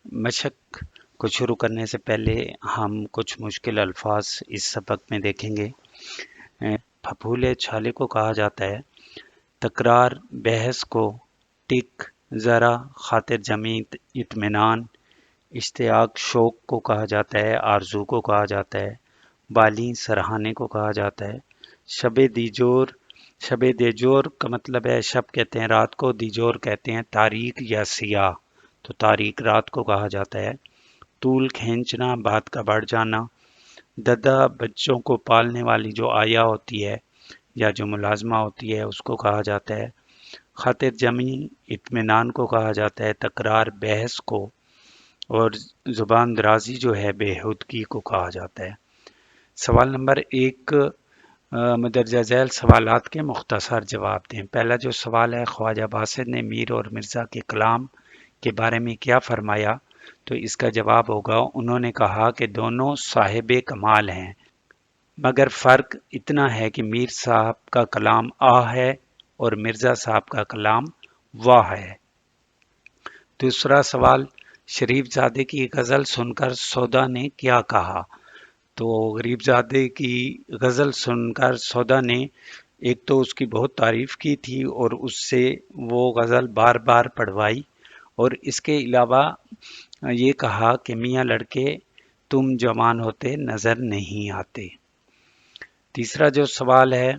مشق کو شروع کرنے سے پہلے ہم کچھ مشکل الفاظ اس سبق میں دیکھیں گے۔ پھپھولے چھالے کو کہا جاتا ہے تکرار، بحث کو ٹک، ذرا، خاطر جمی، اطمینان، اشتیاق شوق کو کہا جاتا ہے، آرزو کو کہا جاتا ہے، بالی سرہانے کو کہا جاتا ہے، شب دیجور، شب دیجور کا مطلب ہے شب کہتے ہیں رات کو، دیجور کہتے ہیں تاریک یا سیاہ، تو تاریک رات کو کہا جاتا ہے، طول کھینچنا، بات کا بڑھ جانا، ددا بچوں کو پالنے والی جو آیا ہوتی ہے یا جو ملازمہ ہوتی ہے اس کو کہا جاتا ہے، خاطر جمی اطمینان کو کہا جاتا ہے، تکرار بحث کو، اور زبان درازی جو ہے بےہودگی کو کہا جاتا ہے۔ سوال نمبر 1 مدرجہ ذیل سوالات کے مختصر جواب دیں۔ پہلا جو سوال ہے، خواجہ باسط نے میر اور مرزا کے کلام کے بارے میں کیا فرمایا؟ تو اس کا جواب ہوگا انہوں نے کہا کہ دونوں صاحب کمال ہیں، مگر فرق اتنا ہے کہ میر صاحب کا کلام آ ہے اور مرزا صاحب کا کلام واہ ہے۔ دوسرا سوال، شریف زادے کی غزل سن کر سودا نے کیا کہا؟ تو غریب زادے کی غزل سن کر سودا نے ایک تو اس کی بہت تعریف کی تھی اور اس سے وہ غزل بار بار پڑھوائی، اور اس کے علاوہ یہ کہا کہ میاں لڑکے تم جوان ہوتے نظر نہیں آتے۔ تیسرا جو سوال ہے،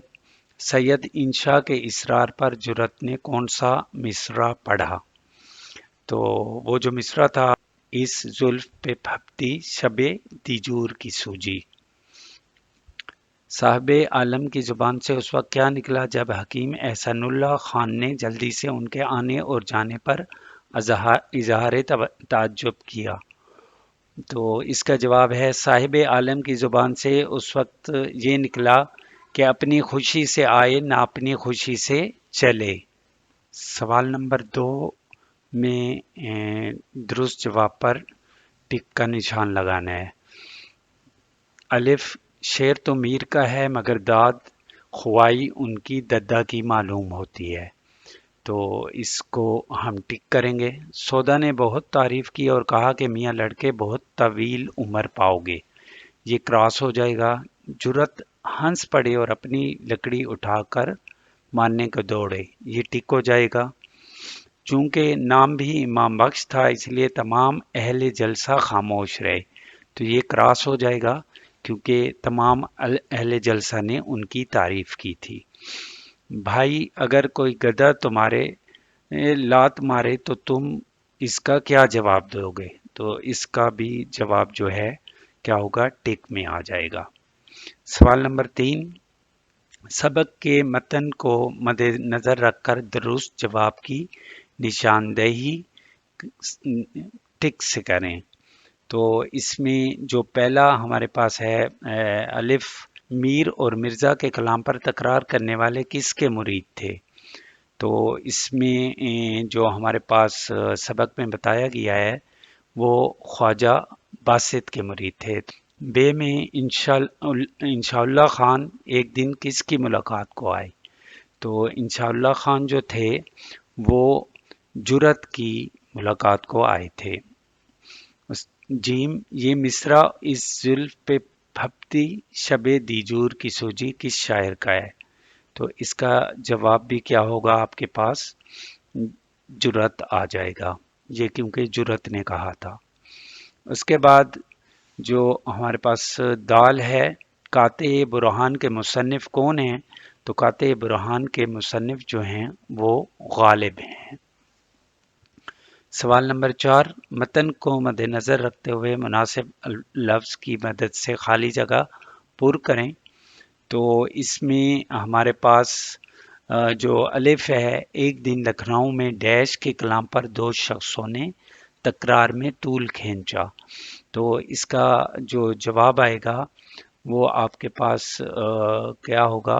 سید انشا کے اصرار پر جرت نے کون سا مصرع پڑھا؟ تو وہ جو مصرع تھا، اس زلف پہ پھپتی شب دیجور کی سوجی۔ صاحب عالم کی زبان سے اس وقت کیا نکلا جب حکیم احسان اللہ خان نے جلدی سے ان کے آنے اور جانے پر اظہار تعجب کیا؟ تو اس کا جواب ہے صاحب عالم کی زبان سے اس وقت یہ نکلا کہ اپنی خوشی سے آئے نہ اپنی خوشی سے چلے۔ سوال نمبر 2 میں درست جواب پر ٹک کا نشان لگانا ہے۔ الف، شعر تو میر کا ہے مگر داد خوائی ان کی ددا کی معلوم ہوتی ہے، تو اس کو ہم ٹک کریں گے۔ سودا نے بہت تعریف کی اور کہا کہ میاں لڑکے بہت طویل عمر پاؤ گے، یہ کراس ہو جائے گا۔ جرت ہنس پڑے اور اپنی لکڑی اٹھا کر مارنے کو دوڑے، یہ ٹک ہو جائے گا۔ چونکہ نام بھی امام بخش تھا اس لیے تمام اہل جلسہ خاموش رہے، تو یہ کراس ہو جائے گا کیونکہ تمام اہل جلسہ نے ان کی تعریف کی تھی۔ بھائی اگر کوئی گدھا تمہارے لات مارے تو تم اس کا کیا جواب دو گے؟ تو اس کا بھی جواب جو ہے کیا ہوگا، ٹک میں آ جائے گا۔ سوال نمبر 3، سبق کے متن کو مد نظر رکھ کر درست جواب کی نشاندہی ٹک سے کریں۔ تو اس میں جو پہلا ہمارے پاس ہے الف، میر اور مرزا کے کلام پر تکرار کرنے والے کس کے مرید تھے؟ تو اس میں جو ہمارے پاس سبق میں بتایا گیا ہے وہ خواجہ باسط کے مرید تھے۔ بے میں انشاءاللہ خان ایک دن کس کی ملاقات کو آئے؟ تو انشاءاللہ خان جو تھے وہ جرت کی ملاقات کو آئے تھے۔ جیم، یہ مصرع اس زلف پہ پھپتی شب دیجور کی سوجی کس شاعر کا ہے؟ تو اس کا جواب بھی کیا ہوگا آپ کے پاس، جرت آ جائے گا، یہ کیونکہ جرت نے کہا تھا۔ اس کے بعد جو ہمارے پاس دال ہے، قاطع برہان کے مصنف کون ہیں؟ تو قاطع برہان کے مصنف جو ہیں وہ غالب ہیں۔ سوال نمبر 4، متن کو مد نظر رکھتے ہوئے مناسب لفظ کی مدد سے خالی جگہ پر کریں۔ تو اس میں ہمارے پاس جو الف ہے، ایک دن لکھنؤ میں ڈیش کے کلام پر دو شخصوں نے تکرار میں طول کھینچا، تو اس کا جو جواب آئے گا وہ آپ کے پاس کیا ہوگا،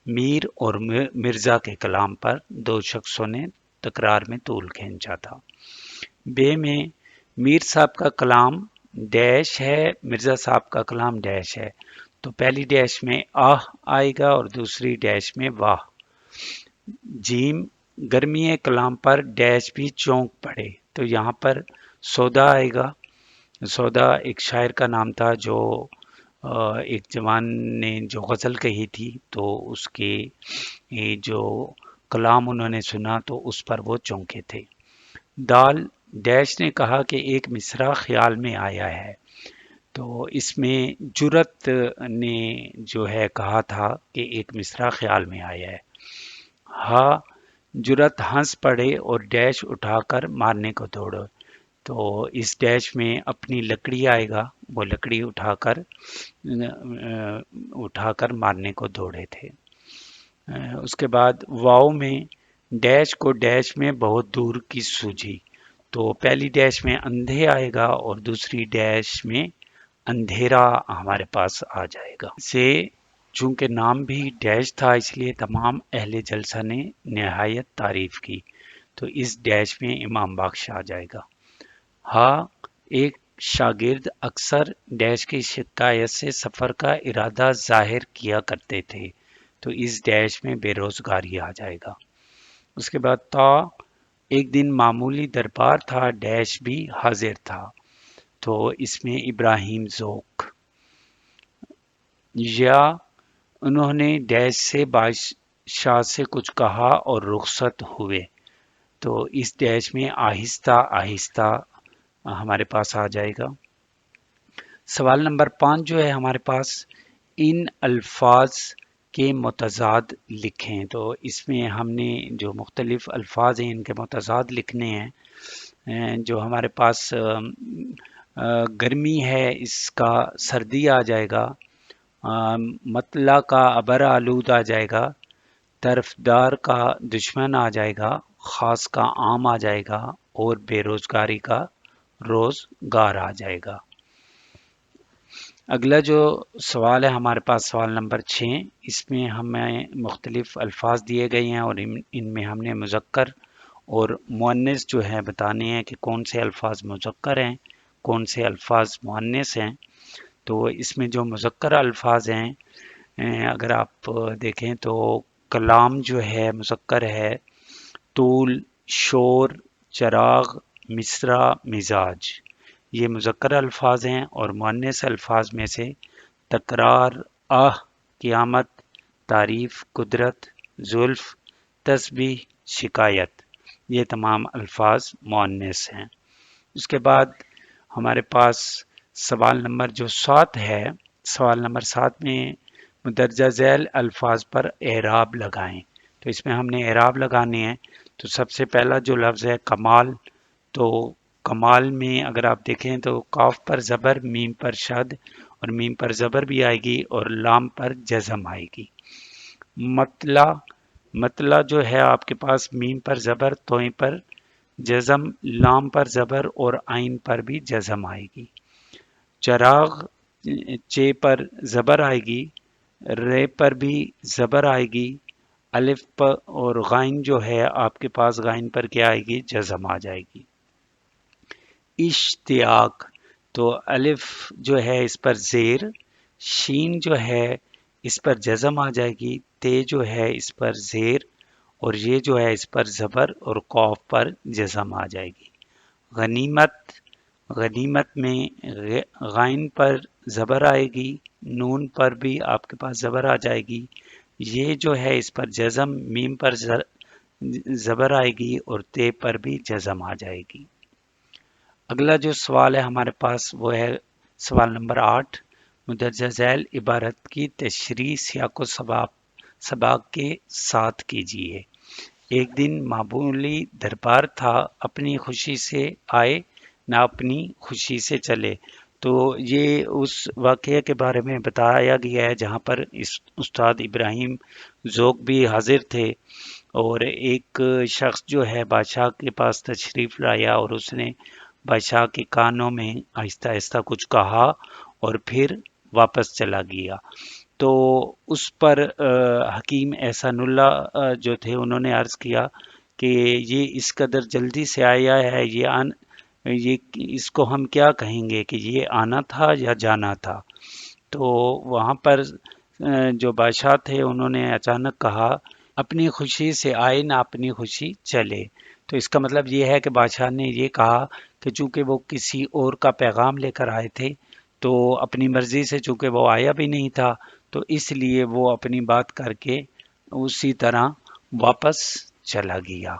میر اور مرزا کے کلام پر دو شخصوں نے تکرار میں طول کھینچا تھا۔ بے میں میر صاحب کا کلام ڈیش ہے، مرزا صاحب کا کلام ڈیش ہے، تو پہلی ڈیش میں آہ آئے گا اور دوسری ڈیش میں واہ۔ جیم، گرمی کلام پر ڈیش بھی چونک پڑے، تو یہاں پر سودا آئے گا۔ سودا ایک شاعر کا نام تھا جو ایک جوان نے جو غزل کہی تھی تو اس کے جو کلام انہوں نے سنا تو اس پر وہ چونکے تھے۔ دال ڈیش نے کہا کہ ایک مصرع خیال میں آیا ہے، تو اس میں جرت نے جو ہے کہا تھا کہ ایک مصرع خیال میں آیا ہے۔ ہاں، جرت ہنس پڑے اور ڈیش اٹھا کر مارنے کو دوڑے، تو اس ڈیش میں اپنی لکڑی آئے گا، وہ لکڑی اٹھا کر مارنے کو دوڑے تھے۔ اس کے بعد واؤ میں ڈیش کو ڈیش میں بہت دور کی سوجھی، تو پہلی ڈیش میں اندھے آئے گا اور دوسری ڈیش میں اندھیرا ہمارے پاس آ جائے گا۔ سے چونکہ نام بھی ڈیش تھا اس لیے تمام اہل جلسہ نے نہایت تعریف کی، تو اس ڈیش میں امام بخش آ جائے گا۔ ہاں، ایک شاگرد اکثر ڈیش کی شکایت سے سفر کا ارادہ ظاہر کیا کرتے تھے، تو اس ڈیش میں بے روزگاری آ جائے گا۔ اس کے بعد تا ایک دن معمولی دربار تھا، ڈیش بھی حاضر تھا، تو اس میں ابراہیم ذوق۔ یا انہوں نے ڈیش سے بادشاہ سے کچھ کہا اور رخصت ہوئے، تو اس ڈیش میں آہستہ آہستہ ہمارے پاس آ جائے گا۔ سوال نمبر 5 جو ہے ہمارے پاس، ان الفاظ کے متضاد لکھیں، تو اس میں ہم نے جو مختلف الفاظ ہیں ان کے متضاد لکھنے ہیں۔ جو ہمارے پاس گرمی ہے اس کا سردی آ جائے گا، مطلع کا ابر آلود آ جائے گا، طرفدار کا دشمن آ جائے گا، خاص کا عام آ جائے گا، اور بے روزگاری کا روزگار آ جائے گا۔ اگلا جو سوال ہے ہمارے پاس سوال نمبر 6، اس میں ہمیں مختلف الفاظ دیے گئے ہیں اور ان میں ہم نے مذکر اور مؤنث جو ہے بتانے ہیں کہ کون سے الفاظ مذکر ہیں، کون سے الفاظ مؤنث ہیں۔ تو اس میں جو مذکر الفاظ ہیں اگر آپ دیکھیں تو کلام جو ہے مذکر ہے، طول، شور، چراغ، مصرع، مزاج، یہ مذکر الفاظ ہیں۔ اور مؤنث الفاظ میں سے تکرار، قیامت، تعریف، قدرت، زلف، تسبیح، شکایت، یہ تمام الفاظ مؤنث ہیں۔ اس کے بعد ہمارے پاس سوال نمبر جو 7 ہے، سوال نمبر 7 میں مدرجہ ذیل الفاظ پر اعراب لگائیں، تو اس میں ہم نے اعراب لگانے ہیں۔ تو سب سے پہلا جو لفظ ہے کمال، تو کمال میں اگر آپ دیکھیں تو کاف پر زبر، میم پر شد اور میم پر زبر بھی آئے گی اور لام پر جزم آئے گی۔ مطلع جو ہے آپ کے پاس میم پر زبر، توئیں پر جزم، لام پر زبر اور عین پر بھی جزم آئے گی۔ چراغ چے پر زبر آئے گی، رے پر بھی زبر آئے گی، الف پر اور غائن جو ہے آپ کے پاس غائن پر کیا آئے گی، جزم آ جائے گی۔ اشتیاق، تو الف جو ہے اس پر زیر، شین جو ہے اس پر جزم آ جائے گی، تے جو ہے اس پر زیر اور یہ جو ہے اس پر زبر اور قوف پر جزم آ جائے گی۔ غنیمت میں غائن پر زبر آئے گی، نون پر بھی آپ کے پاس زبر آ جائے گی، یہ جو ہے اس پر جزم، میم پر زبر آئے گی اور تے پر بھی جزم آ جائے گی۔ اگلا جو سوال ہے ہمارے پاس وہ ہے سوال نمبر 8، مدرجہ ذیل عبارت کی تشریح سیاق و سباق کے ساتھ کیجیے۔ ایک دن معمولی دربار تھا، اپنی خوشی سے آئے نہ اپنی خوشی سے چلے، تو یہ اس واقعے کے بارے میں بتایا گیا ہے جہاں پر استاد ابراہیم ذوق بھی حاضر تھے اور ایک شخص جو ہے بادشاہ کے پاس تشریف لایا اور اس نے بادشاہ کے کانوں میں آہستہ آہستہ کچھ کہا اور پھر واپس چلا گیا۔ تو اس پر حکیم احسان اللہ جو تھے انہوں نے عرض کیا کہ یہ اس قدر جلدی سے آیا ہے، یہ اس کو ہم کیا کہیں گے کہ یہ آنا تھا یا جانا تھا۔ تو وہاں پر جو بادشاہ تھے انہوں نے اچانک کہا اپنی خوشی سے آئے نہ اپنی خوشی چلے، تو اس کا مطلب یہ ہے کہ بادشاہ نے یہ کہا کہ چونکہ وہ کسی اور کا پیغام لے کر آئے تھے تو اپنی مرضی سے چونکہ وہ آیا بھی نہیں تھا تو اس لیے وہ اپنی بات کر کے اسی طرح واپس چلا گیا۔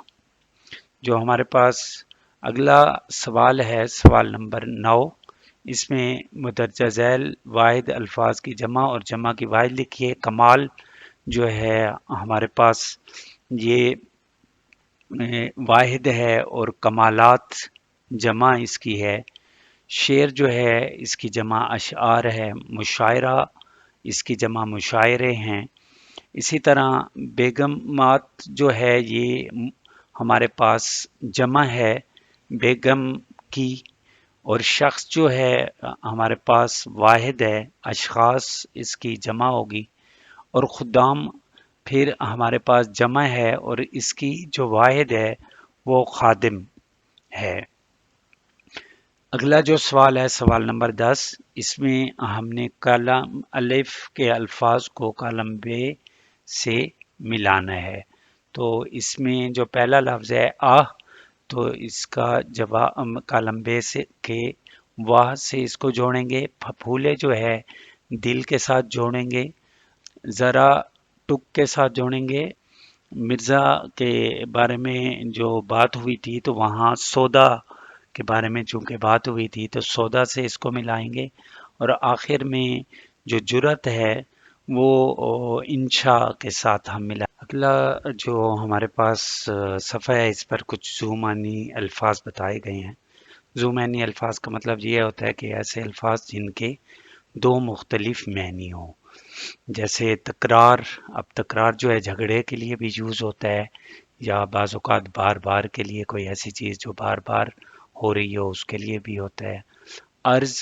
جو ہمارے پاس اگلا سوال ہے، سوال نمبر 9، اس میں مدرجہ ذیل واحد الفاظ کی جمع اور جمع کی واحد لکھیے۔ کمال جو ہے ہمارے پاس یہ واحد ہے اور کمالات جمع اس کی ہے۔ شعر جو ہے اس کی جمع اشعار ہے۔ مشاعرہ اس کی جمع مشاعرے ہیں۔ اسی طرح بیگمات جو ہے یہ ہمارے پاس جمع ہے بیگم کی، اور شخص جو ہے ہمارے پاس واحد ہے، اشخاص اس کی جمع ہوگی، اور خدام پھر ہمارے پاس جمع ہے اور اس کی جو واحد ہے وہ خادم ہے۔ اگلا جو سوال ہے، سوال نمبر 10، اس میں ہم نے کالم الف کے الفاظ کو کالم بے سے ملانا ہے۔ تو اس میں جو پہلا لفظ ہے تو اس کا جواب کالم بے سے کے واہ سے اس کو جوڑیں گے۔ پھپھولے جو ہے دل کے ساتھ جوڑیں گے، ذرا ٹک کے ساتھ جوڑیں گے۔ مرزا کے بارے میں جو بات ہوئی تھی تو وہاں سودا کے بارے میں چونکہ بات ہوئی تھی تو سودا سے اس کو ملائیں گے، اور آخر میں جو جرت ہے وہ انشا کے ساتھ ہم ملائیں۔ اگلا جو ہمارے پاس صفحہ ہے اس پر کچھ زومانی الفاظ بتائے گئے ہیں۔ زومانی الفاظ کا مطلب یہ ہوتا ہے کہ ایسے الفاظ جن کے دو مختلف معنی ہوں، جیسے تکرار۔ اب تکرار جو ہے جھگڑے کے لیے بھی یوز ہوتا ہے، یا بعض اوقات بار بار کے لیے، کوئی ایسی چیز جو بار بار ہو رہی ہو اس کے لیے بھی ہوتا ہے۔ عرض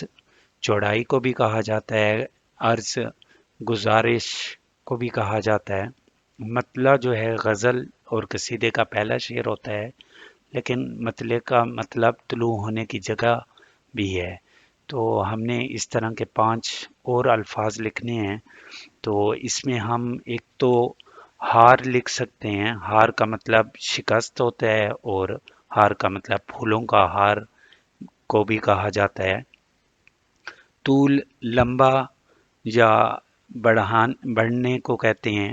چوڑائی کو بھی کہا جاتا ہے، عرض گزارش کو بھی کہا جاتا ہے۔ مطلع جو ہے غزل اور قصیدے کا پہلا شعر ہوتا ہے، لیکن مطلع کا مطلب طلوع ہونے کی جگہ بھی ہے۔ تو ہم نے اس طرح کے 5 اور الفاظ لکھنے ہیں۔ تو اس میں ہم ایک تو ہار لکھ سکتے ہیں، ہار کا مطلب شکست ہوتا ہے، اور ہار کا مطلب پھولوں کا ہار کو بھی کہا جاتا ہے۔ طول لمبا یا بڑھنے کو کہتے ہیں،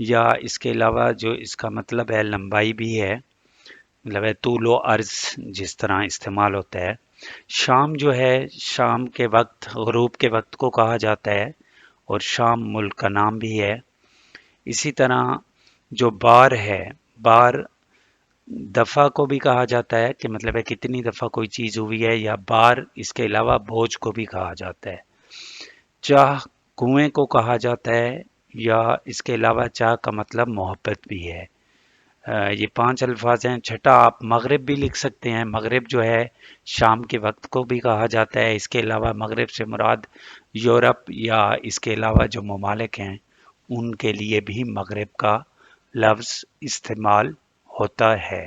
یا اس کے علاوہ جو اس کا مطلب ہے لمبائی بھی ہے، مطلب ہے طول و عرض جس طرح استعمال ہوتا ہے۔ شام جو ہے شام کے وقت، غروب کے وقت کو کہا جاتا ہے، اور شام ملک کا نام بھی ہے۔ اسی طرح جو بار ہے، بار دفعہ کو بھی کہا جاتا ہے کہ مطلب ہے کتنی دفعہ کوئی چیز ہوئی ہے، یا بار اس کے علاوہ بوجھ کو بھی کہا جاتا ہے۔ چاہ کنویں کو کہا جاتا ہے، یا اس کے علاوہ چاہ کا مطلب محبت بھی ہے۔ یہ 5 الفاظ ہیں۔ چھٹا آپ مغرب بھی لکھ سکتے ہیں، مغرب جو ہے شام کے وقت کو بھی کہا جاتا ہے۔ اس کے علاوہ مغرب سے مراد یورپ یا اس کے علاوہ جو ممالک ہیں ان کے لیے بھی مغرب کا لفظ استعمال ہوتا ہے۔